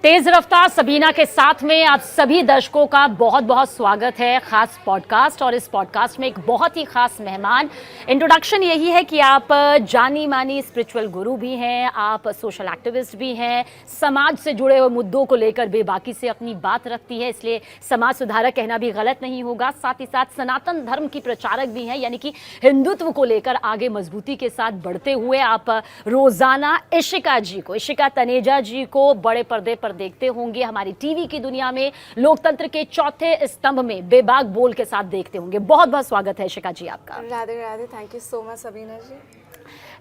तेज रफ्तार सबीना के साथ में आप सभी दर्शकों का बहुत बहुत स्वागत है खास पॉडकास्ट। और इस पॉडकास्ट में एक बहुत ही खास मेहमान। इंट्रोडक्शन यही है कि आप जानी मानी स्पिरिचुअल गुरु भी हैं, आप सोशल एक्टिविस्ट भी हैं, समाज से जुड़े हुए मुद्दों को लेकर बेबाकी से अपनी बात रखती है, इसलिए समाज सुधारक कहना भी गलत नहीं होगा। साथ ही साथ सनातन धर्म की प्रचारक भी हैं, यानी कि हिंदुत्व को लेकर आगे मजबूती के साथ बढ़ते हुए आप रोजाना इशिका तनेजा जी को बड़े पर्दे पर देखते होंगे। हमारी टीवी की दुनिया में लोकतंत्र के चौथे स्तंभ में बेबाक बोल के साथ देखते होंगे। बहुत बहुत स्वागत है इशिका जी आपका। Radhe Radhe, thank you so much Sabina ji.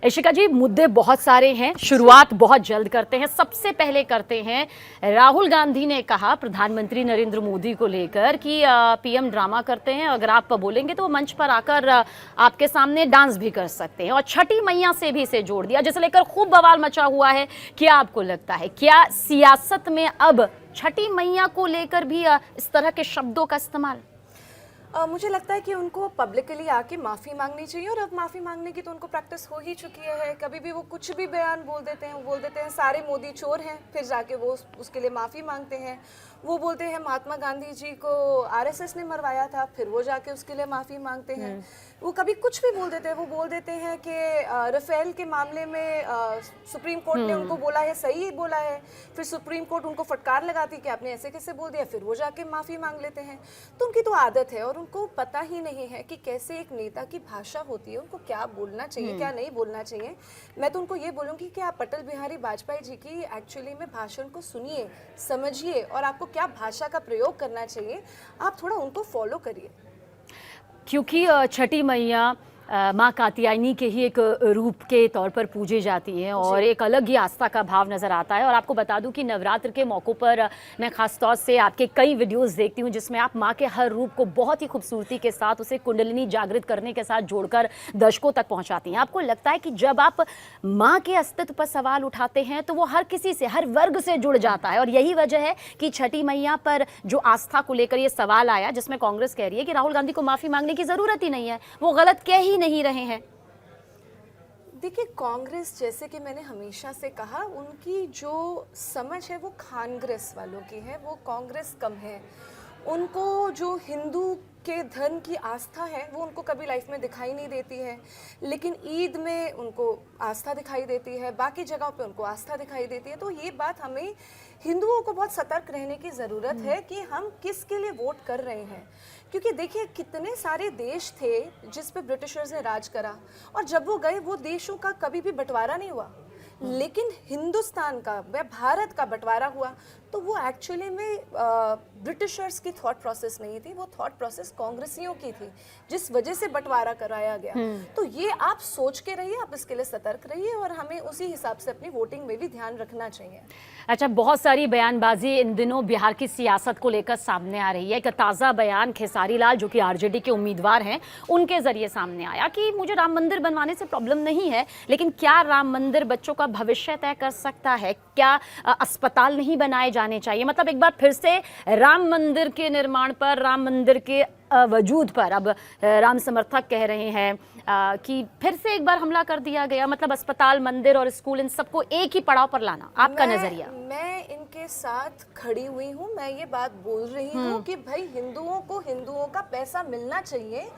Ishika ji, मुद्दे बहुत सारे हैं, शुरुआत बहुत जल्द करते हैं। सबसे पहले करते हैं, राहुल गांधी ने कहा प्रधानमंत्री नरेंद्र मोदी को लेकर कि पीएम ड्रामा करते हैं, अगर आप बोलेंगे तो वो मंच पर आकर आपके सामने डांस भी कर सकते हैं। और छठी मैया से भी इसे जोड़ दिया, जिसे लेकर खूब बवाल मचा हुआ है। क्या आपको लगता है, क्या सियासत में अब छठी मैया को लेकर भी इस तरह के शब्दों का इस्तेमाल? मुझे लगता है कि उनको पब्लिकली आके माफ़ी मांगनी चाहिए, और अब माफ़ी मांगने की तो उनको प्रैक्टिस हो ही चुकी है। कभी भी वो कुछ भी बयान बोल देते हैं, वो बोल देते हैं सारे मोदी चोर हैं, फिर जाके वो उसके लिए माफ़ी मांगते हैं। वो बोलते हैं महात्मा गांधी जी को आरएसएस ने मरवाया था, फिर वो जाके उसके लिए माफ़ी मांगते हैं। वो कभी कुछ भी बोल देते हैं। वो बोल देते हैं कि राफेल के मामले में सुप्रीम कोर्ट ने उनको बोला है, सही बोला है, फिर सुप्रीम कोर्ट उनको फटकार लगाती कि आपने ऐसे कैसे बोल दिया, फिर वो जाके माफ़ी मांग लेते हैं। तो उनकी तो आदत है, और उनको पता ही नहीं है कि कैसे एक नेता की भाषा होती है, उनको क्या बोलना चाहिए, क्या नहीं बोलना चाहिए। मैं तो उनको ये बोलूँगी कि आप अटल बिहारी वाजपेयी जी की एक्चुअली में भाषण को सुनिए, समझिए, और आपको क्या भाषा का प्रयोग करना चाहिए आप थोड़ा उनको फॉलो करिए। क्योंकि छठी मैया माँ कात्यायनी के ही एक रूप के तौर पर पूजी जाती हैं, और एक अलग ही आस्था का भाव नज़र आता है। और आपको बता दूं कि नवरात्र के मौक़ों पर मैं ख़ास तौर से आपके कई वीडियोस देखती हूँ, जिसमें आप माँ के हर रूप को बहुत ही खूबसूरती के साथ, उसे कुंडलिनी जागृत करने के साथ जोड़कर दर्शकों तक पहुँचाती हैं। आपको लगता है कि जब आप माँ के अस्तित्व पर सवाल उठाते हैं तो वो हर किसी से, हर वर्ग से जुड़ जाता है, और यही वजह है कि छठी मैया पर जो आस्था को लेकर ये सवाल आया, जिसमें कांग्रेस कह रही है कि राहुल गांधी को माफ़ी मांगने की ज़रूरत ही नहीं है, वो गलत कह ही नहीं रहे हैं। देखिए, कांग्रेस, जैसे कि मैंने हमेशा से कहा, उनकी जो समझ है वो कांग्रेस वालों की है, वो कांग्रेस कम है। उनको जो हिंदू के धर्म की आस्था है वो उनको कभी लाइफ में दिखाई नहीं देती है, लेकिन ईद में उनको आस्था दिखाई देती है, बाकी जगहों पे उनको आस्था दिखाई देती है। तो ये बात हमें हिंदुओं को बहुत सतर्क रहने की ज़रूरत है कि हम किसके लिए वोट कर रहे हैं। क्योंकि देखिए, कितने सारे देश थे जिस पे ब्रिटिशर्स ने राज करा, और जब वो गए वो देशों का कभी भी बंटवारा नहीं हुआ, लेकिन हिंदुस्तान का, भारत का बंटवारा हुआ। तो वो एक्चुअली में ब्रिटिशर्स की थॉट प्रोसेस नहीं थी, वो थॉट प्रोसेस कांग्रेसियों की थी, जिस वजह से बंटवारा कराया गया। तो ये आप सोच के रहिए, आप इसके लिए सतर्क रहिए, और हमें उसी हिसाब से अपनी वोटिंग में भी ध्यान रखना चाहिए। अच्छा, बहुत सारी बयानबाजी इन दिनों बिहार की सियासत को लेकर सामने आ रही है। एक ताज़ा बयान खेसारी लाल, जो कि आरजेडी के उम्मीदवार हैं, उनके जरिए सामने आया कि मुझे राम मंदिर बनवाने से प्रॉब्लम नहीं है, लेकिन क्या राम मंदिर बच्चों का भविष्य तय कर सकता है? क्या अस्पताल नहीं बनाए जाने चाहिए? मतलब एक बार फिर से राम मंदिर के निर्माण पर, राम मंदिर के वजूद पर अब राम समर्थक कह रहे हैं कि फिर से एक बार हमला कर दिया गया। मतलब अस्पताल, मंदिर और स्कूल, इन सबको एक ही पड़ाव पर लाना, आपका नजरिया? मैं इनके साथ खड़ी हुई हूँ, मैं ये बात बोल रही हूँ कि भाई, हिंदुओं को हिंदुओं का पैसा मिलना चाहिए।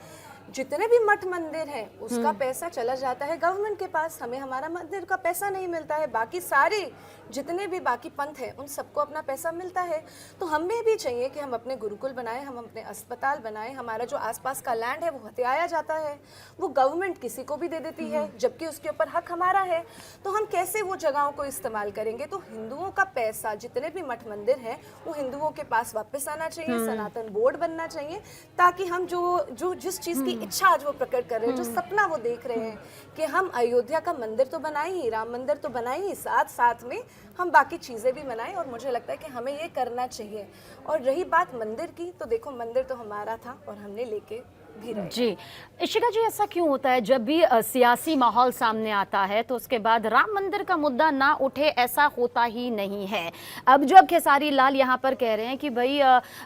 जितने भी मठ मंदिर हैं उसका पैसा चला जाता है गवर्नमेंट के पास, हमें हमारा मंदिर का पैसा नहीं मिलता है। बाकी सारे जितने भी बाकी पंथ हैं उन सबको अपना पैसा मिलता है। तो हमें भी चाहिए कि हम अपने गुरुकुल बनाएं, हम अपने अस्पताल बनाएं। हमारा जो आसपास का लैंड है वो हथियाया जाता है, वो गवर्नमेंट किसी को भी दे देती है, जबकि उसके ऊपर हक हमारा है। तो हम कैसे वो जगहों को इस्तेमाल करेंगे? तो हिंदुओं का पैसा, जितने भी मठ मंदिर हैं, वो हिंदुओं के पास वापस आना चाहिए, सनातन बोर्ड बनना चाहिए, ताकि हम जो जिस चीज़ की इच्छा आज वो प्रकट कर रहे हैं, जो सपना वो देख रहे हैं कि हम अयोध्या का मंदिर तो बनाए ही, राम मंदिर तो बनाए ही, साथ साथ में हम बाकी चीज़ें भी बनाएं। और मुझे लगता है कि हमें ये करना चाहिए। और रही बात मंदिर की, तो देखो, मंदिर तो हमारा था और हमने लेके भी रहेगा। जी, इशिका जी, ऐसा क्यों होता है जब भी सियासी माहौल सामने आता है तो उसके बाद राम मंदिर का मुद्दा ना उठे, ऐसा होता ही नहीं है। अब जब खेसारी लाल यहाँ पर कह रहे हैं कि भाई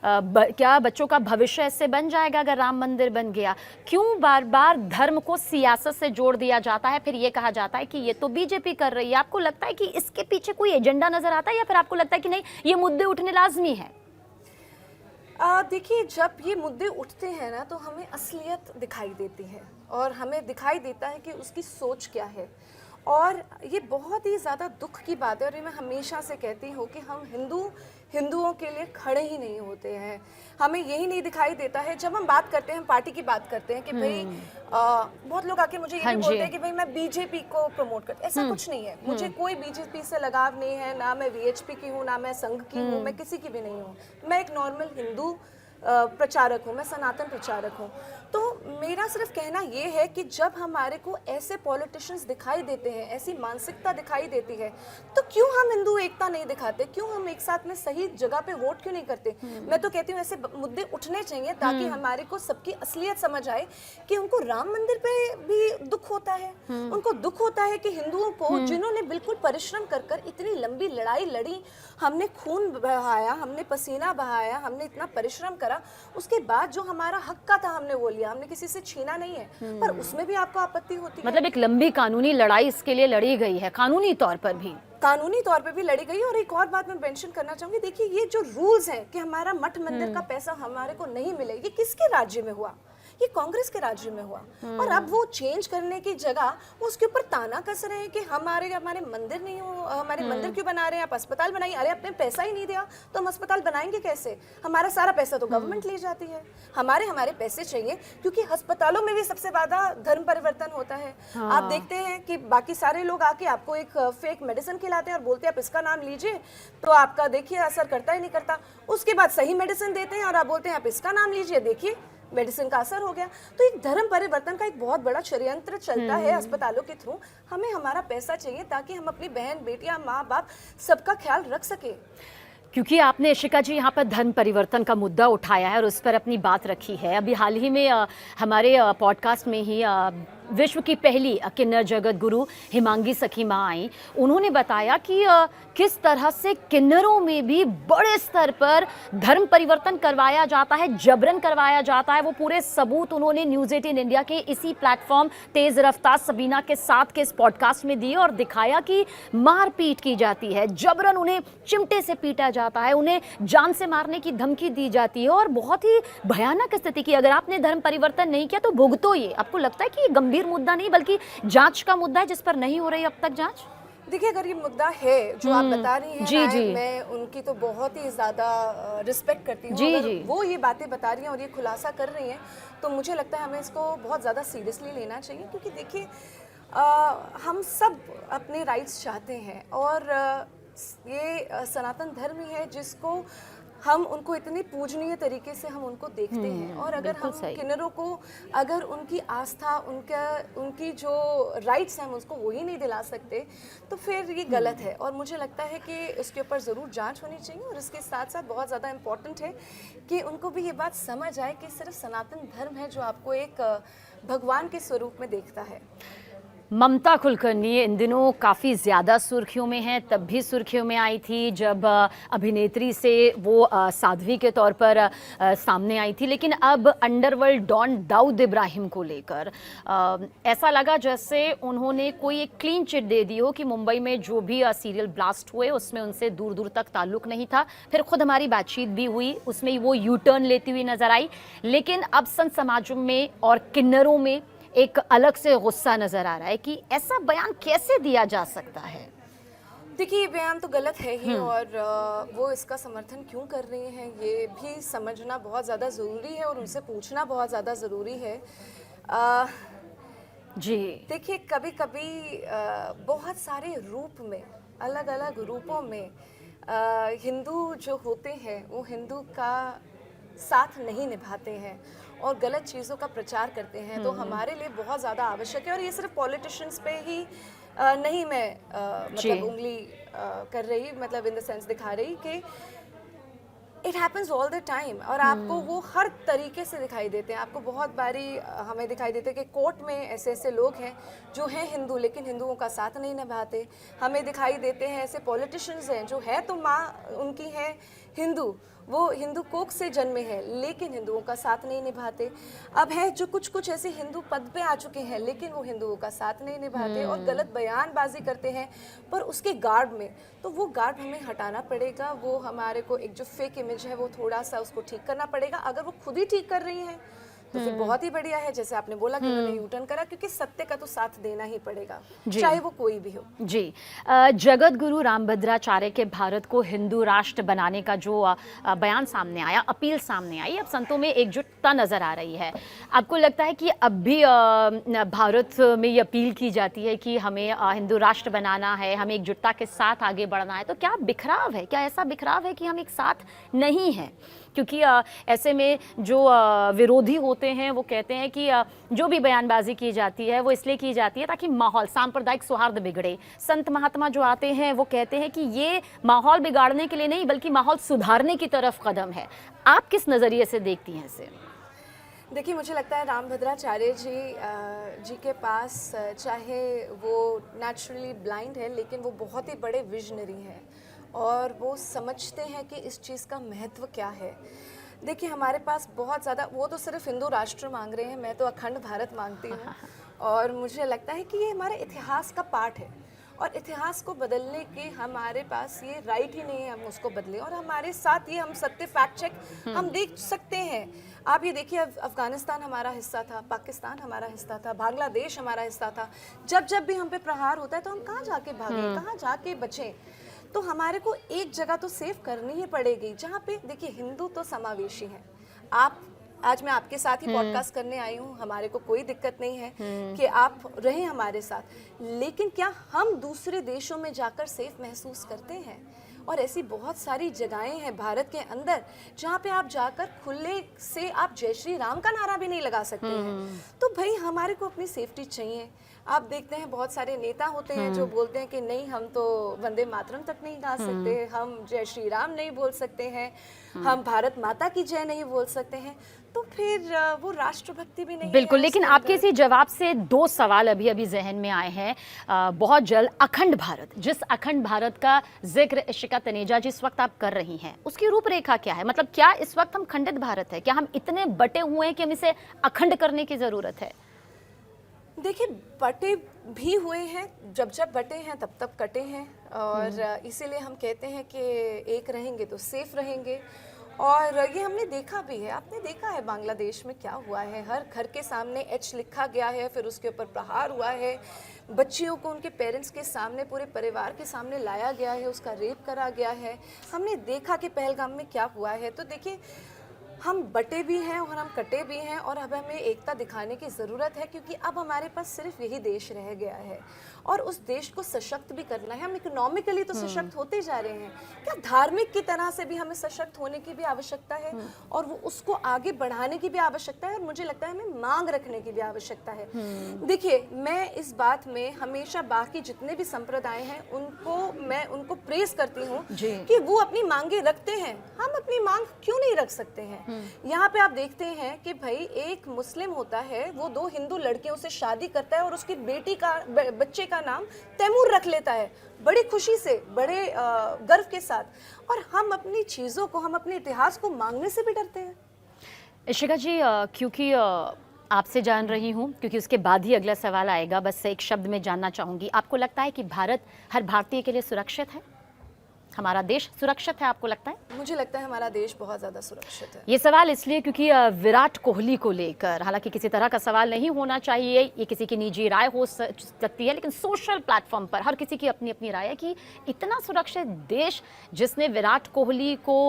क्या बच्चों का भविष्य इससे बन जाएगा अगर राम मंदिर बन गया, क्यों बार बार धर्म को सियासत से जोड़ दिया जाता है? फिर ये कहा जाता है कि ये तो बीजेपी कर रही है। आपको लगता है कि इसके पीछे कोई एजेंडा नजर आता है, या फिर आपको लगता है कि नहीं, ये मुद्दे उठने लाजमी है? देखिए, जब ये मुद्दे उठते हैं ना तो हमें असलियत दिखाई देती है और हमें दिखाई देता है कि उसकी सोच क्या है। और ये बहुत ही ज़्यादा दुख की बात है और ये मैं हमेशा से कहती हूँ कि हम हिंदुओं के लिए खड़े ही नहीं होते हैं। हमें यही नहीं दिखाई देता है जब हम बात करते हैं, हम पार्टी की बात करते हैं कि भाई बहुत लोग आके मुझे ये भी बोलते हैं कि भाई मैं बीजेपी को प्रमोट करती हूँ। ऐसा कुछ नहीं है, मुझे कोई बीजेपी से लगाव नहीं है, ना मैं वीएचपी की हूँ, ना मैं संघ की हूँ, मैं किसी की भी नहीं हूँ। मैं एक नॉर्मल हिंदू प्रचारक हूँ, मैं सनातन प्रचारक हूँ। तो मेरा सिर्फ कहना ये है कि जब हमारे को ऐसे पॉलिटिशियंस दिखाई देते हैं, ऐसी मानसिकता दिखाई देती है, तो क्यों हम हिंदू एकता नहीं दिखाते? क्यों हम एक साथ में सही जगह पे वोट क्यों नहीं करते? मैं तो कहती हूँ ऐसे मुद्दे उठने चाहिए ताकि हमारे को सबकी असलियत समझ आए कि उनको राम मंदिर पे भी दुख होता है। उनको दुख होता है कि हिंदुओं को, जिन्होंने बिल्कुल परिश्रम कर कर इतनी लंबी लड़ाई लड़ी, हमने खून बहाया, हमने पसीना बहाया, हमने इतना परिश्रम करा, उसके बाद जो हमारा हक का था हमने वो लिया, हमने किसी से छीना नहीं है, पर उसमें भी आपको आपत्ति होती है। मतलब एक लंबी कानूनी लड़ाई इसके लिए लड़ी गई है, कानूनी तौर पर भी लड़ी गई। और एक और बात मैं मेंशन करना चाहूंगी, देखिए ये जो रूल्स हैं कि हमारा मठ मंदिर का पैसा हमारे को नहीं मिले, ये किसके राज्य में हुआ? ये कांग्रेस के राज्य में हुआ। और अब वो चेंज करने की जगह वो उसके ऊपर ताना कस रहे हैं कि हमारे मंदिर नहीं हो, हमारे मंदिर क्यों बना रहे हैं, आप अस्पताल बनाइए। अरे आपने पैसा ही नहीं दिया तो हम अस्पताल बनाएंगे कैसे? हमारा सारा पैसा तो गवर्नमेंट ले जाती है। हमारे पैसे चाहिए, क्योंकि अस्पतालों में भी सबसे ज्यादा धर्म परिवर्तन होता है। आप देखते हैं कि बाकी सारे लोग आके आपको एक फेक मेडिसिन खिलाते हैं और बोलते हैं आप इसका नाम लीजिए, तो आपका देखिए असर करता ही नहीं करता। उसके बाद सही मेडिसिन देते हैं और आप बोलते हैं आप इसका नाम लीजिए, देखिए मेडिसिन का असर हो गया। तो एक धर्म परिवर्तन का एक बहुत बड़ा षड्यंत्र चलता है अस्पतालों के थ्रू। हमें हमारा पैसा चाहिए ताकि हम अपनी बहन, बेटियां, माँ बाप सबका ख्याल रख सके। क्योंकि आपने इशिका जी यहाँ पर धर्म परिवर्तन का मुद्दा उठाया है और उस पर अपनी बात रखी है। अभी हाल ही में हमारे पॉडकास्ट में ही विश्व की पहली किन्नर जगत गुरु हिमांगी सखी माँ आई। उन्होंने बताया कि किस तरह से किन्नरों में भी बड़े स्तर पर धर्म परिवर्तन करवाया जाता है, जबरन करवाया जाता है। वो पूरे सबूत उन्होंने न्यूज़ 18 इंडिया के इसी प्लेटफॉर्म तेज़ रफ्तार सबीना के साथ के इस पॉडकास्ट में दिए और दिखाया कि मारपीट की जाती है, जबरन उन्हें चिमटे से पीटा जाता है, उन्हें जान से मारने की धमकी दी जाती है और बहुत ही भयानक स्थिति की। अगर आपने धर्म परिवर्तन नहीं किया तो भुगतो ये। आपको लगता है कि ये गंभीर मुद्दा नहीं बल्कि जांच का मुद्दा है जिस पर नहीं हो रही अब तक जांच? देखिए, अगर ये मुद्दा है जो आप बता रही हैं, जी। मैं उनकी तो बहुत ही ज़्यादा रिस्पेक्ट करती हूँ। जी। वो ये बातें बता रही हैं और ये खुलासा कर रही हैं, तो मुझे लगता है हमें इसको बहुत ज़्यादा सीरियसली लेना चाहिए। क्योंकि देखिए, हम सब अपने राइट्स चाहते हैं और ये सनातन धर्म ही है जिसको हम उनको इतनी पूजनीय तरीके से हम उनको देखते हैं। और अगर हम किन्नरों को, अगर उनकी आस्था, उनकी जो राइट्स हैं हम उसको वही नहीं दिला सकते, तो फिर ये गलत है। और मुझे लगता है कि इसके ऊपर ज़रूर जांच होनी चाहिए। और इसके साथ साथ बहुत ज़्यादा इम्पॉर्टेंट है कि उनको भी ये बात समझ आए कि सिर्फ सनातन धर्म है जो आपको एक भगवान के स्वरूप में देखता है। ममता कुलकर्णी इन दिनों काफ़ी ज़्यादा सुर्खियों में हैं। तब भी सुर्खियों में आई थी जब अभिनेत्री से वो साध्वी के तौर पर सामने आई थी, लेकिन अब अंडरवर्ल्ड डॉन दाऊद इब्राहिम को लेकर ऐसा लगा जैसे उन्होंने कोई एक क्लीन चिट दे दी हो कि मुंबई में जो भी सीरियल ब्लास्ट हुए उसमें उनसे दूर दूर तक ताल्लुक़ नहीं था। फिर खुद हमारी बातचीत भी हुई, उसमें वो यू टर्न लेती हुई नज़र आई। लेकिन अब संत समाजों में और किन्नरों में एक अलग से गुस्सा नजर आ रहा है कि ऐसा बयान कैसे दिया जा सकता है। देखिए, ये बयान तो गलत है ही और वो इसका समर्थन क्यों कर रही हैं ये भी समझना बहुत ज़्यादा ज़रूरी है और उनसे पूछना बहुत ज़्यादा ज़रूरी है। जी देखिए, कभी कभी बहुत सारे रूप में, अलग अलग रूपों में हिंदू जो होते हैं वो हिंदू का साथ नहीं निभाते हैं और गलत चीज़ों का प्रचार करते हैं। तो हमारे लिए बहुत ज़्यादा आवश्यक है। और ये सिर्फ पॉलिटिशियंस पे ही नहीं मैं मतलब उंगली कर रही, मतलब इन द सेंस दिखा रही कि it happens all the time, और आपको वो हर तरीके से दिखाई देते हैं। आपको बहुत बारी हमें दिखाई देते हैं कि कोर्ट में ऐसे ऐसे लोग हैं जो हैं हिंदू लेकिन हिंदुओं का साथ नहीं निभाते। हमें दिखाई देते हैं ऐसे पॉलिटिशियंस हैं जो है तो माँ उनकी है हिंदू, वो हिंदू कोख से जन्मे हैं लेकिन हिंदुओं का साथ नहीं निभाते। अब है जो कुछ कुछ ऐसे हिंदू पद पे आ चुके हैं लेकिन वो हिंदुओं का साथ नहीं निभाते और गलत बयानबाजी करते हैं पर उसके गार्ड में, तो वो गार्ड हमें हटाना पड़ेगा। वो हमारे को एक जो फेक इमेज है वो थोड़ा सा उसको ठीक करना पड़ेगा। अगर वो खुद ही ठीक कर रही हैं तो फिर बहुत ही बढ़िया है, जैसे आपने बोला कि उन्होंने यू टर्न करा, क्योंकि सत्य का तो साथ देना ही पड़ेगा चाहे वो कोई भी हो। जी, जगत गुरु रामभद्राचार्य के भारत को हिंदू राष्ट्र बनाने का जो बयान सामने आया, अपील सामने आई, अब संतों में एकजुटता नजर आ रही है। आपको लगता है कि अब भी भारत में ये अपील की जाती है कि हमें हिंदू राष्ट्र बनाना है, हमें एकजुटता के साथ आगे बढ़ना है, तो क्या बिखराव है, क्या ऐसा बिखराव है कि हम एक साथ नहीं हैं? क्योंकि ऐसे में जो विरोधी होते हैं वो कहते हैं कि जो भी बयानबाजी की जाती है वो इसलिए की जाती है ताकि माहौल, सांप्रदायिक सौहार्द बिगड़े। संत महात्मा जो आते हैं वो कहते हैं कि ये माहौल बिगाड़ने के लिए नहीं बल्कि माहौल सुधारने की तरफ कदम है। आप किस नज़रिए से देखती हैं इसे? देखिए, मुझे लगता है रामभद्राचार्य जी के पास चाहे वो नेचुरली ब्लाइंड है लेकिन वो बहुत ही बड़े विजनरी हैं और वो समझते हैं कि इस चीज़ का महत्व क्या है। देखिए, हमारे पास बहुत ज़्यादा, वो तो सिर्फ हिंदू राष्ट्र मांग रहे हैं, मैं तो अखंड भारत मांगती हूँ और मुझे लगता है कि ये हमारे इतिहास का पार्ट है और इतिहास को बदलने के हमारे पास ये राइट ही नहीं है हम उसको बदलें। और हमारे साथ ये हम सत्य फैक्ट चेक हम देख सकते हैं। आप ये देखिए, अफगानिस्तान हमारा हिस्सा था, पाकिस्तान हमारा हिस्सा था, बांग्लादेश हमारा हिस्सा था। जब जब भी हम पे प्रहार होता है तो हम कहाँ जाके भागें, कहाँ जाके बचें? तो हमारे को एक जगह तो सेव करनी ही पड़ेगी जहाँ पे, देखिए, हिंदू तो समावेशी हैं। आप, आज मैं आपके साथ ही पॉडकास्ट करने आई हूँ, हमारे को कोई दिक्कत नहीं है कि आप रहें हमारे साथ, लेकिन क्या हम दूसरे देशों में जाकर सेफ महसूस करते हैं? और ऐसी बहुत सारी जगहें हैं भारत के अंदर जहाँ पे आप जाकर खुले से आप जय श्री राम का नारा भी नहीं लगा सकते हैं। तो भाई, हमारे को अपनी सेफ्टी चाहिए। आप देखते हैं बहुत सारे नेता होते हैं जो बोलते हैं कि नहीं, हम तो वंदे मातरम तक नहीं गा सकते, हम जय श्री राम नहीं बोल सकते हैं, हम भारत माता की जय नहीं बोल सकते हैं, तो फिर वो राष्ट्रभक्ति भी नहीं। बिल्कुल, लेकिन आपके इसी जवाब से दो सवाल अभी अभी जहन में आए हैं। बहुत जल्द अखंड भारत, जिस अखंड भारत का जिक्र इशिका तनेजा जी इस वक्त आप कर रही हैं, उसकी रूपरेखा क्या है? मतलब क्या इस वक्त हम खंडित भारत है? क्या हम इतने बटे हुए हैं कि हम इसे अखंड करने की जरूरत है? देखिए, बटे भी हुए हैं, जब जब बटे हैं तब तब कटे हैं और इसीलिए हम कहते हैं कि एक रहेंगे तो सेफ रहेंगे। और ये हमने देखा भी है, आपने देखा है बांग्लादेश में क्या हुआ है। हर घर के सामने एच लिखा गया है, फिर उसके ऊपर प्रहार हुआ है, बच्चियों को उनके पेरेंट्स के सामने, पूरे परिवार के सामने लाया गया है, उसका रेप करा गया है। हमने देखा कि पहलगाम में क्या हुआ है। तो देखिए, हम बटे भी हैं और हम कटे भी हैं और अब हमें एकता दिखाने की ज़रूरत है, क्योंकि अब हमारे पास सिर्फ यही देश रह गया है और उस देश को सशक्त भी करना है। हम इकोनॉमिकली तो सशक्त होते जा रहे हैं, क्या धार्मिक की तरह से भी हमें सशक्त होने की भी आवश्यकता है और वो उसको आगे बढ़ाने की भी आवश्यकता है और मुझे लगता है हमें मांग रखने की भी आवश्यकता है। देखिए, मैं इस बात में हमेशा बाकी जितने भी संप्रदाय हैं मैं उनको प्रेज करती हूँ कि वो अपनी मांगे रखते हैं, हम अपनी मांग क्यों नहीं रख सकते हैं? यहाँ पे आप देखते हैं कि भाई, एक मुस्लिम होता है, वो 2 हिंदू लड़कियों से शादी करता है और उसकी बेटी का, बच्चे का नाम तैमूर रख लेता है, बड़ी खुशी से, बड़े गर्व के साथ। और हम अपनी चीज़ों को, हम अपने इतिहास को मांगने से भी डरते हैं। इशिका जी, क्योंकि आपसे जान रही हूँ, क्योंकि उसके बाद ही अगला सवाल आएगा, बस एक शब्द में जानना चाहूँगी, आपको लगता है कि भारत हर भारतीय के लिए सुरक्षित है? हमारा देश सुरक्षित है, आपको लगता है? मुझे लगता है हमारा देश बहुत ज़्यादा सुरक्षित है। ये सवाल इसलिए क्योंकि विराट कोहली को लेकर, हालांकि किसी तरह का सवाल नहीं होना चाहिए, ये किसी की निजी राय हो सकती है, लेकिन सोशल प्लेटफॉर्म पर हर किसी की अपनी अपनी राय है कि इतना सुरक्षित देश जिसने विराट कोहली को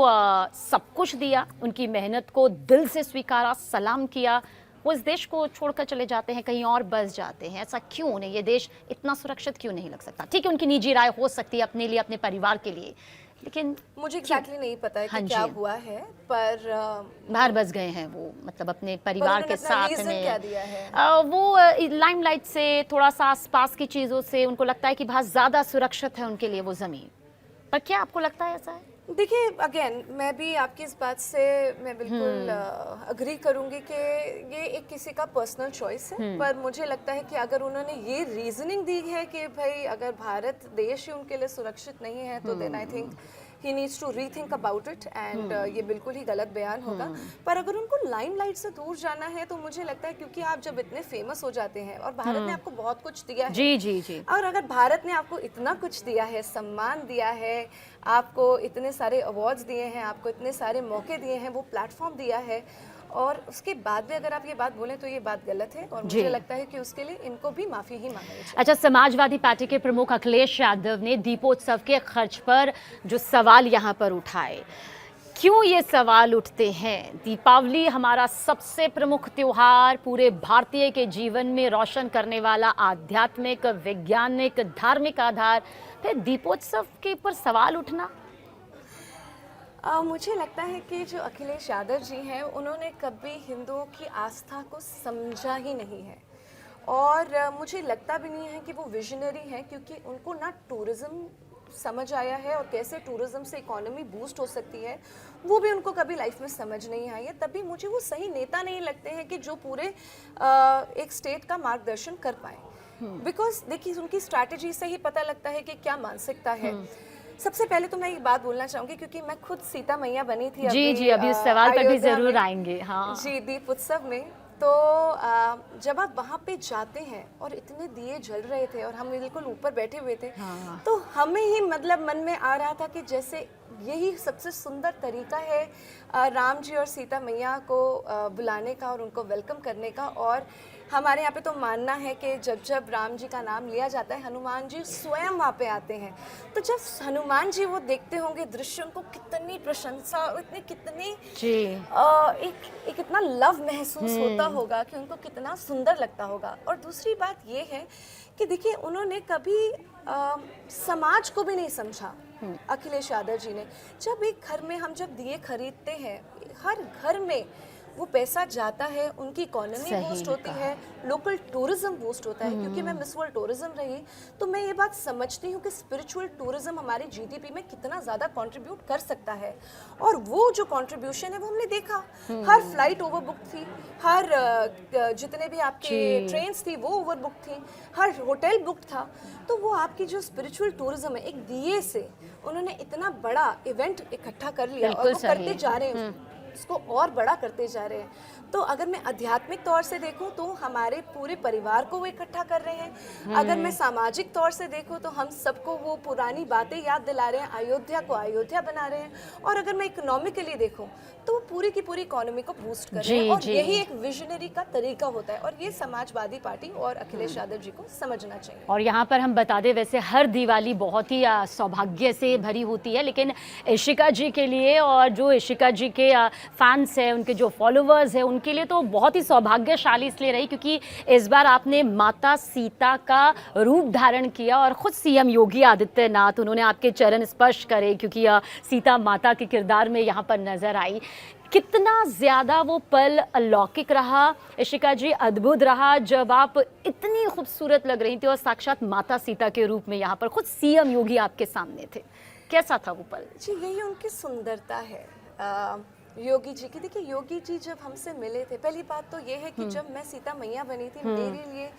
सब कुछ दिया, उनकी मेहनत को दिल से स्वीकारा, सलाम किया, वो इस देश को छोड़कर चले जाते हैं, कहीं और बस जाते हैं। ऐसा क्यों नहीं? ये देश इतना सुरक्षित क्यों नहीं लग सकता? ठीक है, उनकी निजी राय हो सकती है अपने लिए, अपने परिवार के लिए, लेकिन मुझे एग्जैक्टली नहीं पता है कि क्या हुआ है, पर बाहर बस गए हैं वो, मतलब अपने परिवार के साथ में। क्या दिया है? वो लाइमलाइट से, थोड़ा सा आसपास की चीज़ों से उनको लगता है कि बहुत ज़्यादा सुरक्षित है उनके लिए वो ज़मीन। पर क्या आपको लगता है ऐसा है? देखिए अगेन मैं भी आपकी इस बात से मैं बिल्कुल अग्री करूंगी कि ये एक किसी का पर्सनल चॉइस है, पर मुझे लगता है कि अगर उन्होंने ये रीजनिंग दी है कि भाई अगर भारत देश ही उनके लिए सुरक्षित नहीं है तो then I think he needs to rethink about it and ये बिल्कुल ही गलत बयान होगा। पर अगर उनको लाइमलाइट से दूर जाना है तो मुझे लगता है क्योंकि आप जब इतने फेमस हो जाते हैं और भारत ने आपको बहुत कुछ दिया है, जी जी जी, और अगर भारत ने आपको इतना कुछ दिया है, सम्मान दिया है, आपको इतने सारे अवार्ड्स दिए हैं, आपको इतने सारे मौके दिए हैं, वो प्लेटफॉर्म दिया है, और उसके बाद भी अगर आप ये बात बोलें तो ये बात गलत है और मुझे लगता है कि उसके लिए इनको भी माफी ही मांगनी चाहिए। अच्छा, समाजवादी पार्टी के प्रमुख अखिलेश यादव ने दीपोत्सव के खर्च पर जो सवाल यहाँ पर उठाए, क्यों ये सवाल उठते हैं? दीपावली हमारा सबसे प्रमुख त्योहार, पूरे भारतीय के जीवन में रोशन करने वाला आध्यात्मिक, वैज्ञानिक, धार्मिक आधार, फिर दीपोत्सव के ऊपर सवाल उठना। मुझे लगता है कि जो अखिलेश यादव जी हैं उन्होंने कभी हिंदुओं की आस्था को समझा ही नहीं है, और मुझे लगता भी नहीं है कि वो विजनरी हैं, क्योंकि उनको ना टूरिज़्म समझ आया है और कैसे टूरिज़्म से इकोनॉमी बूस्ट हो सकती है वो भी उनको कभी लाइफ में समझ नहीं आई है। तभी मुझे वो सही नेता नहीं लगते हैं कि जो पूरे एक स्टेट का मार्गदर्शन कर पाए। बिकॉज देखिए उनकी स्ट्रैटेजी से ही पता लगता है कि क्या मानसिकता है। सबसे पहले तो मैं ये बात बोलना चाहूंगी क्योंकि मैं खुद सीता मैया बनी थी जी जी, अभी उस सवाल पर भी जरूर आएंगे। हाँ जी, दीप उत्सव में तो जब आप वहाँ पे जाते हैं और इतने दिए जल रहे थे और हम बिल्कुल ऊपर बैठे हुए थे, तो हमें ही मतलब मन में आ रहा था कि जैसे यही सबसे सुंदर तरीका है राम जी और सीता मैया को बुलाने का और उनको वेलकम करने का। और हमारे यहाँ पे तो मानना है कि जब जब राम जी का नाम लिया जाता है हनुमान जी स्वयं वहाँ पे आते हैं, तो जब हनुमान जी वो देखते होंगे दृश्य, उनको कितनी प्रशंसा और इतनी कितनी एक इतना लव महसूस होता होगा कि उनको कितना सुंदर लगता होगा। और दूसरी बात ये है कि देखिए उन्होंने कभी समाज को भी नहीं समझा। अखिलेश यादव जी ने जब एक घर में हम जब दिए खरीदते हैं, हर घर में वो पैसा जाता है, उनकी इकोनॉमी बूस्ट होती है, लोकल टूरिज्म बूस्ट होता है। क्योंकि मैं मिस वर्ल्ड टूरिज्म रही तो मैं ये बात समझती हूँ कि स्पिरिचुअल टूरिज्म हमारी जीडीपी में कितना ज़्यादा कंट्रीब्यूट कर सकता है, और वो जो कंट्रीब्यूशन है वो हमने देखा। हर फ्लाइट ओवर बुक थी, हर जितने भी आपके ट्रेन्स थी वो ओवर बुक थी, हर होटल बुक था। तो वो आपकी जो स्पिरिचुअल टूरिज्म है, एक दिए से उन्होंने इतना बड़ा इवेंट इकट्ठा कर लिया और वो करते जा रहे हैं, उसको और बड़ा करते जा रहे हैं। तो अगर मैं आध्यात्मिक तौर से देखूं तो हमारे पूरे परिवार को वो इकट्ठा कर रहे हैं। अगर मैं सामाजिक तौर से देखूं तो हम सबको वो पुरानी बातें याद दिला रहे हैं, अयोध्या को अयोध्या बना रहे हैं। और अगर मैं इकोनॉमिकली देखूं तो पूरी की पूरी इकोनॉमी को बूस्ट कर रहे हैं, और यही एक विजनरी का तरीका होता है, और ये समाजवादी पार्टी और अखिलेश यादव जी को समझना चाहिए। और यहाँ पर हम बता दें, वैसे हर दिवाली बहुत ही सौभाग्य से भरी होती है, लेकिन इशिका जी के लिए और जो इशिका जी के फैंस हैं, उनके जो फॉलोअर्स हैं, उनके लिए तो बहुत ही सौभाग्यशाली इसलिए रही क्योंकि इस बार आपने माता सीता का रूप धारण किया और खुद सीएम योगी आदित्यनाथ उन्होंने आपके चरण स्पर्श करे, क्योंकि सीता माता के किरदार में यहाँ पर नजर आई। कितना ज़्यादा वो पल अलौकिक रहा इशिका जी, अद्भुत रहा जब आप इतनी खूबसूरत लग रही थी और साक्षात माता सीता के रूप में यहाँ पर खुद सीएम योगी आपके सामने थे। कैसा था वो पल? जी, यही उनकी सुंदरता है योगी जी की। देखिए योगी जी जब हमसे मिले थे, पहली बात तो ये है कि जब मैं सीता मैया बनी थी, मेरे लिए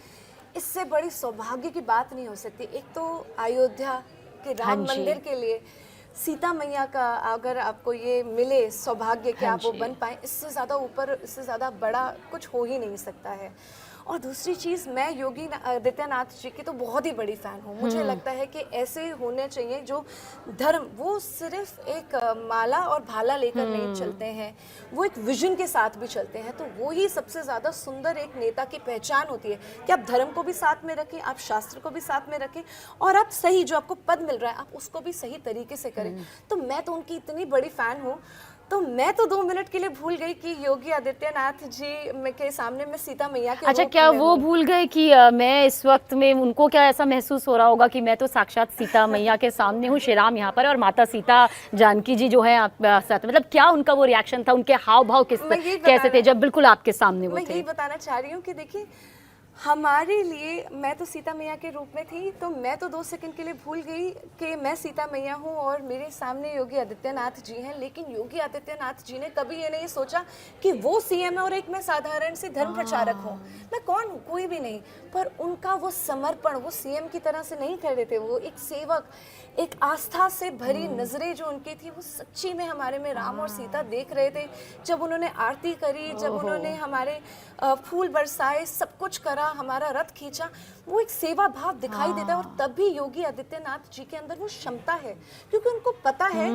इससे बड़ी सौभाग्य की बात नहीं हो सकती। एक तो अयोध्या के राम मंदिर के लिए सीता मैया का अगर आपको ये मिले सौभाग्य कि आप वो बन पाए, इससे ज़्यादा ऊपर, इससे ज़्यादा बड़ा कुछ हो ही नहीं सकता है। और दूसरी चीज़, मैं योगी आदित्यनाथ जी की तो बहुत ही बड़ी फ़ैन हूँ। मुझे लगता है कि ऐसे होने चाहिए जो धर्म, वो सिर्फ एक माला और भाला लेकर नहीं चलते हैं, वो एक विजन के साथ भी चलते हैं। तो वो ही सबसे ज़्यादा सुंदर एक नेता की पहचान होती है कि आप धर्म को भी साथ में रखें, आप शास्त्र को भी साथ में रखें, और आप सही जो आपको पद मिल रहा है आप उसको भी सही तरीके से करें। तो मैं तो उनकी इतनी बड़ी फ़ैन हूँ, तो मैं तो 2 मिनट के लिए भूल गई कि योगी आदित्यनाथ जी के सामने मैं सीता मैया के अच्छा, क्या वो भूल गए कि मैं इस वक्त में, उनको क्या ऐसा महसूस हो रहा होगा कि मैं तो साक्षात सीता मैया के सामने हूँ, श्री राम यहाँ पर और माता सीता जानकी जी जो है आप साथ, मतलब क्या उनका वो रिएक्शन था, उनके हाव भाव कैसे थे जब बिल्कुल आपके सामने वो थे? मैं यही बताना चाह रही हूँ कि देखिए हमारे लिए, मैं तो सीता मैया के रूप में थी, तो मैं तो 2 सेकंड के लिए भूल गई कि मैं सीता मैया हूँ और मेरे सामने योगी आदित्यनाथ जी हैं। लेकिन योगी आदित्यनाथ जी ने कभी ये नहीं सोचा कि वो सीएम है और एक मैं साधारण सी धर्म प्रचारक हूँ। मैं कौन हूँ? कोई भी नहीं। पर उनका वो समर्पण, वो सीएम की तरह से नहीं खड़े थे, वो एक सेवक, एक आस्था से भरी नजरें जो उनकी थी, वो सच्ची में हमारे में राम और सीता देख रहे थे। जब उन्होंने आरती करी, जब उन्होंने हमारे फूल बरसाए, सब कुछ करा, हमारा रथ खींचा, वो एक सेवा भाव दिखाई देता है। और तब भी योगी आदित्यनाथ जी के अंदर वो क्षमता है, क्योंकि उनको पता है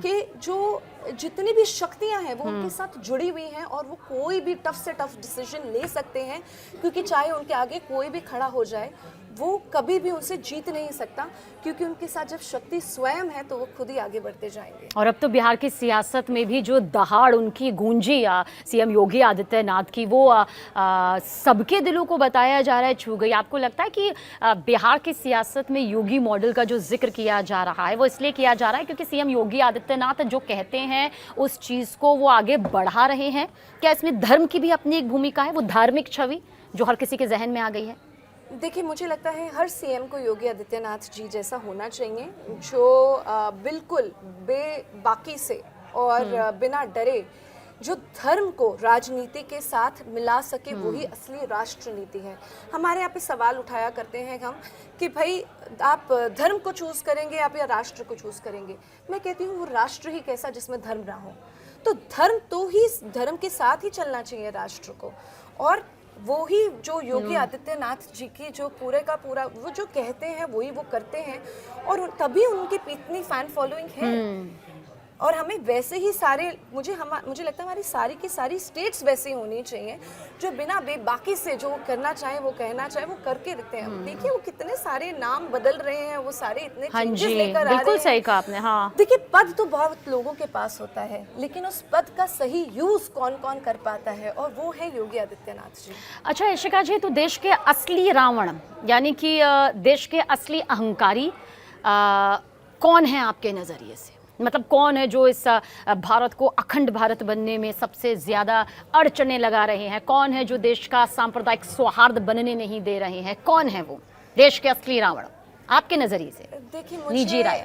कि जो जितनी भी शक्तियां हैं वो उनके साथ जुड़ी हुई हैं और वो कोई भी टफ से टफ डिसीजन ले सकते हैं, क्योंकि चाहे उनके आगे कोई भी खड़ा हो जाए, वो कभी भी उनसे जीत नहीं सकता, क्योंकि उनके साथ जब शक्ति स्वयं है तो वो खुद ही आगे बढ़ते जाएंगे। और अब तो बिहार की सियासत में भी जो दहाड़ उनकी गूंजी सीएम योगी आदित्यनाथ की, वो सबके दिलों को बताया जा रहा है छू गई। आपको लगता है कि बिहार की सियासत में योगी मॉडल का जो जिक्र किया जा रहा है वो इसलिए किया जा रहा है क्योंकि सीएम योगी आदित्यनाथ जो कहते हैं उस चीज़ को वो आगे बढ़ा रहे हैं? क्या इसमें धर्म की भी अपनी एक भूमिका है, वो धार्मिक छवि जो हर किसी के जहन में आ गई है? देखिए, मुझे लगता है हर सीएम को योगी आदित्यनाथ जी जैसा होना चाहिए, जो बिल्कुल बेबाकी से और बिना डरे जो धर्म को राजनीति के साथ मिला सके, वही असली राष्ट्र नीति है। हमारे यहाँ पे सवाल उठाया करते हैं हम कि भाई आप धर्म को चूज करेंगे आप या राष्ट्र को चूज करेंगे। मैं कहती हूँ वो राष्ट्र ही कैसा जिसमें धर्म ना हो, तो धर्म के साथ ही चलना चाहिए राष्ट्र को। और वो ही जो योगी आदित्यनाथ जी की जो पूरे का पूरा वो जो कहते हैं वही वो करते हैं, और तभी उनकी इतनी फैन फॉलोइंग है। और हमें वैसे ही सारे मुझे लगता है हमारी सारी की सारी स्टेट्स वैसी होनी चाहिए, जो बिना बेबाकी से जो करना चाहे वो कहना चाहे वो करके रखते हैं। देखिए वो कितने सारे नाम बदल रहे हैं, वो सारे इतने चेंजेस लेकर आ रहे हैं। बिल्कुल सही कहा आपने। हाँ, देखिए पद तो बहुत लोगों के पास होता है, लेकिन उस पद का सही यूज कौन कौन कर पाता है, और वो है योगी आदित्यनाथ जी। अच्छा इशिका जी, तो देश के असली रावण यानी कि देश के असली अहंकारी कौन है आपके नज़रिए से? मतलब कौन है जो इस भारत को अखंड भारत बनने में सबसे ज़्यादा अड़चने लगा रहे हैं? कौन है जो देश का सांप्रदायिक सौहार्द बनने नहीं दे रहे हैं? कौन है वो देश के असली रावण आपके नज़रिए से? देखिए निजी मुझे राय।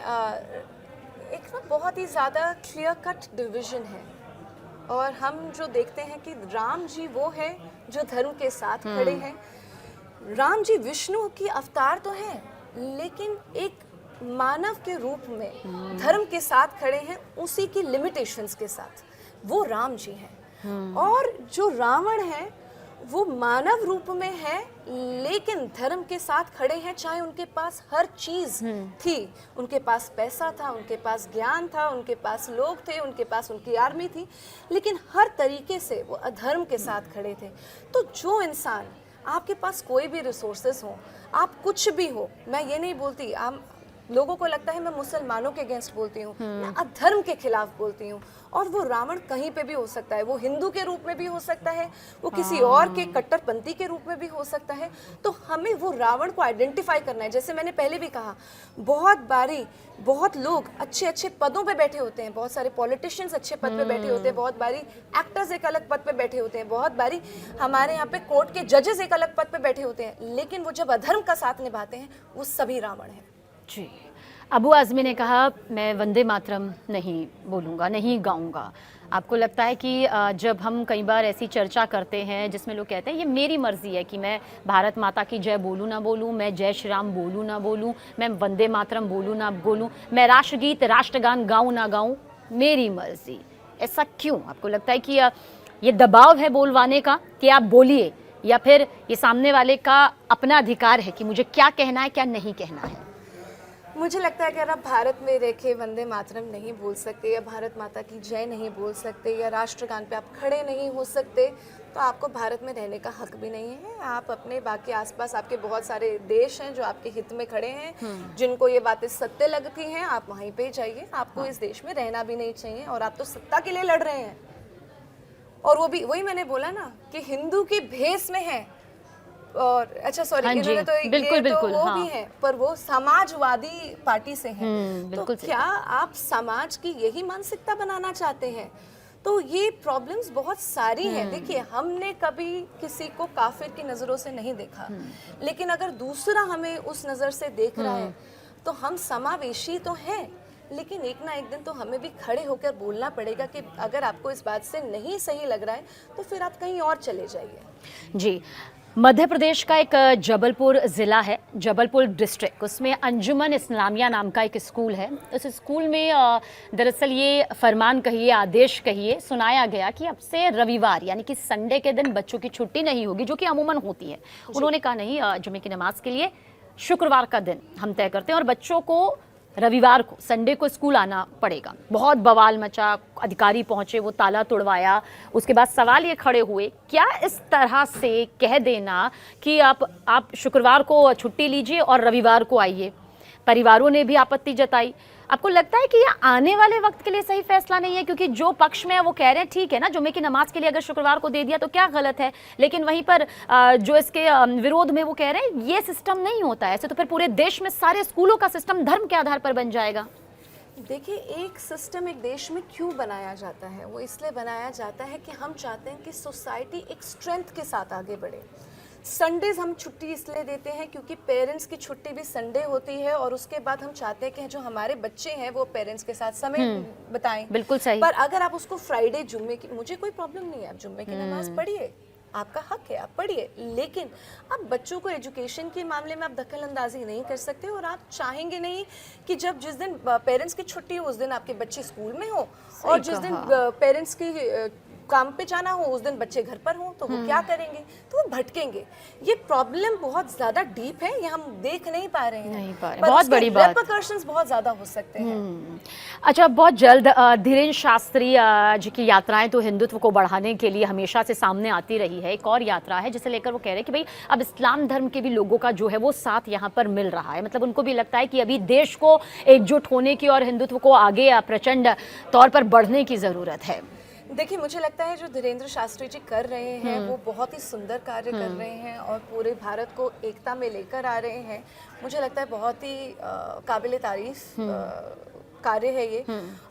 एक ना बहुत ही ज़्यादा क्लियर कट डिवीजन है, और हम जो देखते हैं कि राम जी वो है जो धर्म के साथ खड़े हैं। राम जी विष्णु की अवतार तो है, लेकिन एक मानव के रूप में धर्म के साथ खड़े हैं, उसी की लिमिटेशंस के साथ। वो राम जी हैं। और जो रावण है वो मानव रूप में है, लेकिन धर्म के साथ खड़े हैं। चाहे उनके पास हर चीज थी, उनके पास पैसा था, उनके पास ज्ञान था, उनके पास लोग थे, उनके पास उनकी आर्मी थी, लेकिन हर तरीके से वो अधर्म के साथ खड़े थे। तो जो इंसान, आपके पास कोई भी रिसोर्सेस हो, आप कुछ भी हो, मैं ये नहीं बोलती आप लोगों को लगता है मैं मुसलमानों के अगेंस्ट बोलती हूँ, मैं अधर्म के खिलाफ बोलती हूँ। और वो रावण कहीं पे भी हो सकता है, वो हिंदू के रूप में भी हो सकता है, वो किसी और के कट्टरपंथी के रूप में भी हो सकता है। तो हमें वो रावण को आइडेंटिफाई करना है। जैसे मैंने पहले भी कहा, बहुत लोग अच्छे अच्छे पदों पे बैठे होते हैं, बहुत सारे पॉलिटिशियंस अच्छे पद पे बैठे होते हैं, बहुत बारी एक्टर्स एक अलग पद पे बैठे होते हैं, बहुत बारी हमारे यहाँ पे कोर्ट के जजेस एक अलग पद पे बैठे होते हैं, लेकिन वो जब अधर्म का साथ निभाते हैं वो सभी रावण हैं। जी, अबू आज़मी ने कहा मैं वंदे मातरम नहीं बोलूँगा, नहीं गाऊँगा। आपको लगता है कि जब हम कई बार ऐसी चर्चा करते हैं जिसमें लोग कहते हैं ये मेरी मर्ज़ी है कि मैं भारत माता की जय बोलूँ ना बोलूँ, मैं जय श्री राम बोलूँ ना बोलूँ, मैं वंदे मातरम बोलूँ ना बोलूँ, मैं राष्ट्रगीत राष्ट्रगान गाऊँ ना गाऊँ, मेरी मर्ज़ी, ऐसा क्यों? आपको लगता है कि ये दबाव है बोलवाने का कि आप बोलिए, या फिर ये सामने वाले का अपना अधिकार है कि मुझे क्या कहना है क्या नहीं कहना है? मुझे लगता है कि अगर आप भारत में रह के वंदे मातरम नहीं बोल सकते, या भारत माता की जय नहीं बोल सकते, या राष्ट्रगान पे आप खड़े नहीं हो सकते, तो आपको भारत में रहने का हक भी नहीं है। आप अपने बाकी आसपास आपके बहुत सारे देश हैं जो आपके हित में खड़े हैं, जिनको ये बातें सत्य लगती हैं, आप वहीं पे जाइए। आपको इस देश में रहना भी नहीं चाहिए, और आप तो सत्ता के लिए लड़ रहे हैं, और वो भी वही मैंने बोला ना कि हिंदू की भेष में है। और अच्छा सॉरी, इन्होंने तो बिल्कुल, वो भी है, पर वो समाजवादी पार्टी से हैं। तो क्या आप समाज की यही मानसिकता बनाना चाहते हैं? तो ये प्रॉब्लम्स बहुत सारी हैं। देखिए, हमने कभी किसी को काफिर की नज़रों से नहीं देखा, लेकिन अगर दूसरा हमें उस नज़र से देख रहा है तो हम समावेशी तो हैं, लेकिन एक ना एक दिन तो हमें भी खड़े होकर बोलना पड़ेगा कि अगर आपको इस बात से नहीं सही लग रहा है तो फिर आप कहीं और चले जाइए। जी, मध्य प्रदेश का एक जबलपुर ज़िला है, जबलपुर डिस्ट्रिक्ट, उसमें अंजुमन इस्लामिया नाम का एक स्कूल है। उस स्कूल में दरअसल ये फरमान कहिए, आदेश कहिए, सुनाया गया कि अब से रविवार यानी कि संडे के दिन बच्चों की छुट्टी नहीं होगी, जो कि अमूमन होती है। उन्होंने कहा नहीं, जुमे की नमाज के लिए शुक्रवार का दिन हम तय करते हैं और बच्चों को रविवार को, संडे को स्कूल आना पड़ेगा। बहुत बवाल मचा, अधिकारी पहुंचे, वो ताला तोड़वाया। उसके बाद सवाल ये खड़े हुए, क्या इस तरह से कह देना कि आप शुक्रवार को छुट्टी लीजिए और रविवार को आइए? परिवारों ने भी आपत्ति जताई। आपको लगता है कि ये आने वाले वक्त के लिए सही फैसला नहीं है? क्योंकि जो पक्ष में है वो कह रहे हैं ठीक है ना, जुमे की नमाज के लिए अगर शुक्रवार को दे दिया तो क्या गलत है, लेकिन वहीं पर जो इसके विरोध में वो कह रहे हैं ये सिस्टम नहीं होता है ऐसे, तो फिर पूरे देश में सारे स्कूलों का सिस्टम धर्म के आधार पर बन जाएगा। देखिए, एक सिस्टम एक देश में क्यों बनाया जाता है? वो इसलिए बनाया जाता है कि हम चाहते हैं कि सोसाइटी एक स्ट्रेंथ के साथ आगे बढ़े। संडेज हम छुट्टी इसलिए देते हैं क्योंकि पेरेंट्स की छुट्टी भी संडे होती है, और उसके बाद हम चाहते हैं कि जो हमारे बच्चे हैं वो पेरेंट्स के साथ समय बिताएं। बिल्कुल सही। पर अगर आप उसको फ्राइडे, जुम्मे की, मुझे कोई प्रॉब्लम नहीं है, आप जुम्मे की नमाज पढ़िए, आपका हक है, आप पढ़िए, लेकिन आप बच्चों को एजुकेशन के मामले में आप दखल अंदाजी नहीं कर सकते। और आप चाहेंगे नहीं कि जब जिस दिन पेरेंट्स की छुट्टी हो उस दिन आपके बच्चे स्कूल में हो, और जिस दिन पेरेंट्स की काम पे जाना हो उस दिन बच्चे घर पर हों, तो वो क्या करेंगे? तो वो भटकेंगे। ये प्रॉब्लम बहुत ज्यादा डीप है, ये हम देख नहीं पा रहे हैं, बहुत बड़ी बात, रेपरकशंस बहुत ज्यादा हो सकते हैं। अच्छा, बहुत जल्द धीरेन्द्र शास्त्री जी की यात्राएं तो हिंदुत्व को बढ़ाने के लिए हमेशा से सामने आती रही है। एक और यात्रा है जिसे लेकर वो कह रहे हैं कि भाई अब इस्लाम धर्म के भी लोगों का जो है वो साथ यहाँ पर मिल रहा है। मतलब उनको भी लगता है कि अभी देश को एकजुट होने की और हिंदुत्व को आगे प्रचंड तौर पर बढ़ने की ज़रूरत है। देखिए, मुझे लगता है जो धीरेन्द्र शास्त्री जी कर रहे हैं वो बहुत ही सुंदर कार्य कर रहे हैं और पूरे भारत को एकता में लेकर आ रहे हैं। मुझे लगता है बहुत ही काबिले तारीफ कार्य है ये,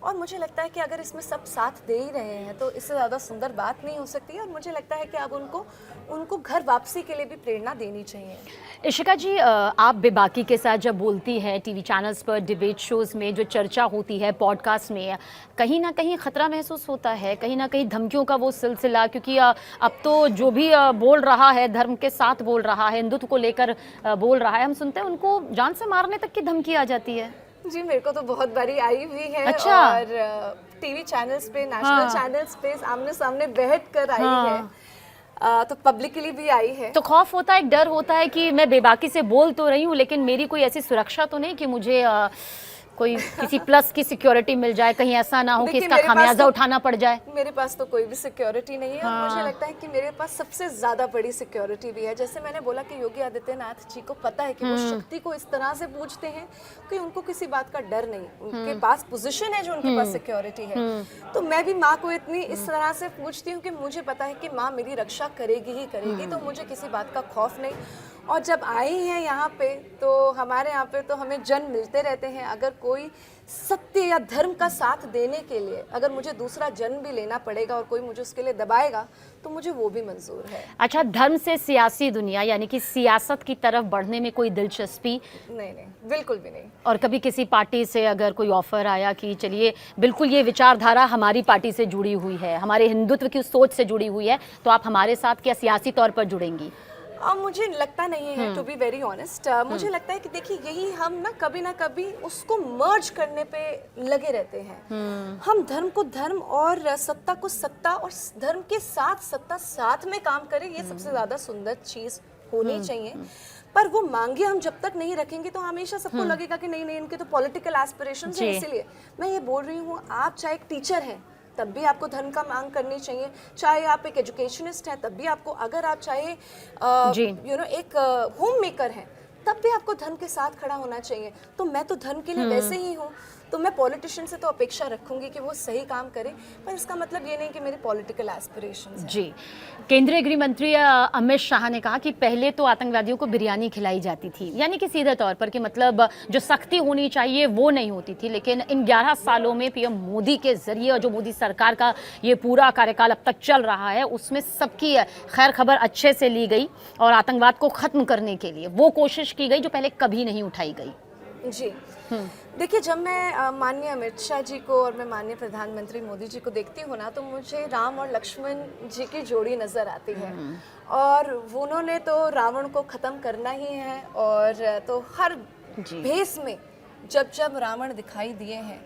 और मुझे लगता है कि अगर इसमें सब साथ दे ही रहे हैं तो इससे ज़्यादा सुंदर बात नहीं हो सकती है। और मुझे लगता है कि अब उनको घर वापसी के लिए भी प्रेरणा देनी चाहिए। इशिका जी, आप बेबाकी के साथ जब बोलती हैं टीवी चैनल्स पर, डिबेट शोज़ में जो चर्चा होती है, पॉडकास्ट में, कहीं ना कहीं ख़तरा महसूस होता है, कहीं ना कहीं धमकियों का वो सिलसिला? क्योंकि अब तो जो भी बोल रहा है धर्म के साथ बोल रहा है, हिंदुत्व को लेकर बोल रहा है, हम सुनते हैं उनको जान से मारने तक की धमकी आ जाती है। जी, मेरे को तो बहुत बारी आई हुई है। अच्छा। और टीवी चैनल्स पे, नेशनल चैनल्स पे आमने सामने बैठ कर आई है, तो पब्लिकली भी आई है। तो खौफ होता है, एक डर होता है कि मैं बेबाकी से बोल तो रही हूँ लेकिन मेरी कोई ऐसी सुरक्षा तो नहीं कि मुझे कोई किसी प्लस की सिक्योरिटी मिल जाए, कहीं ऐसा ना हो कि इसका खामियाजा उठाना पड़ जाए। मेरे पास तो कोई भी सिक्योरिटी नहीं है। और मुझे लगता है कि मेरे पास सबसे ज्यादा बड़ी सिक्योरिटी भी है। जैसे मैंने बोला कि योगी आदित्यनाथ जी को पता है कि वो शक्ति को इस तरह से पूजते हैं कि उनको किसी बात का डर नहीं, उनके पास पोजीशन है जो उनके पास सिक्योरिटी है। तो मैं भी माँ को इतनी इस तरह से पूछती हूँ कि मुझे पता है कि माँ मेरी रक्षा करेगी ही करेगी, तो मुझे किसी बात का खौफ नहीं। और जब आई हैं यहाँ पे तो हमारे यहाँ पे तो हमें जन मिलते रहते हैं। अगर कोई सत्य या धर्म का साथ देने के लिए अगर मुझे दूसरा जन्म भी लेना पड़ेगा और कोई मुझे उसके लिए दबाएगा तो मुझे वो भी मंजूर है। अच्छा, धर्म से सियासी दुनिया यानी कि सियासत की तरफ बढ़ने में कोई दिलचस्पी? नहीं, बिल्कुल भी नहीं। और कभी किसी पार्टी से अगर कोई ऑफर आया कि चलिए बिल्कुल ये विचारधारा हमारी पार्टी से जुड़ी हुई है, हमारे हिंदुत्व की सोच से जुड़ी हुई है, तो आप हमारे साथ क्या सियासी तौर पर जुड़ेंगी? मुझे लगता नहीं है, टू बी वेरी ऑनेस्ट। मुझे लगता है कि देखिए, यही हम ना कभी उसको मर्ज करने पे लगे रहते हैं। हम धर्म को धर्म और सत्ता को सत्ता और धर्म के साथ सत्ता साथ में काम करें, ये सबसे ज्यादा सुंदर चीज होनी चाहिए। पर वो मांगे हम जब तक नहीं रखेंगे तो हमेशा सबको लगेगा कि नहीं इनके तो पॉलिटिकल एस्पिरेशंस हैं। इसीलिए मैं ये बोल रही हूँ, आप चाहे एक टीचर हैं तब भी आपको धर्म का मांग करनी चाहिए, चाहे आप एक एजुकेशनिस्ट हैं तब भी आपको, अगर आप चाहे एक होम मेकर हैं तब भी आपको धर्म के साथ खड़ा होना चाहिए। तो मैं तो धर्म के लिए वैसे ही हूँ। तो मैं पॉलिटिशियन से तो अपेक्षा रखूंगी कि वो सही काम करे, पर इसका मतलब ये नहीं कि मेरे पॉलिटिकल एस्पिरेशंस हैं। जी, केंद्रीय गृह मंत्री अमित शाह ने कहा कि पहले तो आतंकवादियों को बिरयानी खिलाई जाती थी, यानी कि सीधे तौर पर कि मतलब जो सख्ती होनी चाहिए वो नहीं होती थी, लेकिन इन 11 सालों में पीएम मोदी के जरिए और जो मोदी सरकार का ये पूरा कार्यकाल अब तक चल रहा है उसमें सबकी खैर खबर अच्छे से ली गई और आतंकवाद को खत्म करने के लिए वो कोशिश की गई जो पहले कभी नहीं उठाई गई। जी, देखिए, जब मैं माननीय अमित शाह जी को और मैं माननीय प्रधानमंत्री मोदी जी को देखती हूँ ना, तो मुझे राम और लक्ष्मण जी की जोड़ी नज़र आती है। और उन्होंने तो रावण को ख़त्म करना ही है, और तो हर भेस में जब जब रावण दिखाई दिए हैं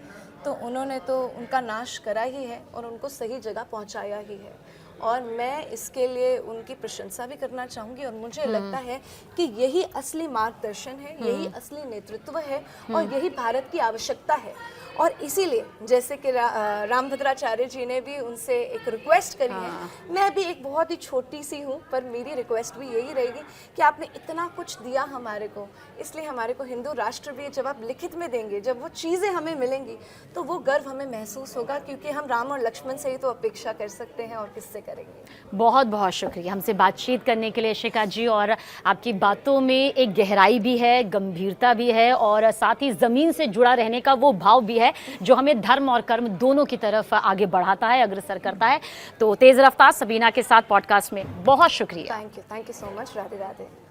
तो उन्होंने तो उनका नाश करा ही है और उनको सही जगह पहुँचाया ही है। और मैं इसके लिए उनकी प्रशंसा भी करना चाहूँगी, और मुझे लगता है कि यही असली मार्गदर्शन है, यही असली नेतृत्व है, और यही भारत की आवश्यकता है। और इसीलिए जैसे कि रामभद्राचार्य जी ने भी उनसे एक रिक्वेस्ट करी है, मैं भी एक बहुत ही छोटी सी हूँ, पर मेरी रिक्वेस्ट भी यही रहेगी कि आपने इतना कुछ दिया हमारे को, इसलिए हमारे को हिंदू राष्ट्र भी जब आप लिखित में देंगे, जब वो चीज़ें हमें मिलेंगी तो वो गर्व हमें महसूस होगा, क्योंकि हम राम और लक्ष्मण से ही तो अपेक्षा कर सकते हैं, और किससे करेंगे। बहुत बहुत शुक्रिया हमसे बातचीत करने के लिए इशिका जी, और आपकी बातों में एक गहराई भी है, गंभीरता भी है, और साथ ही ज़मीन से जुड़ा रहने का वो भाव भी है जो हमें धर्म और कर्म दोनों की तरफ आगे बढ़ाता है, अग्रसर करता है। तो तेज़ रफ्तार सबीना के साथ पॉडकास्ट में बहुत शुक्रिया। Thank you so much. Radhe Radhe.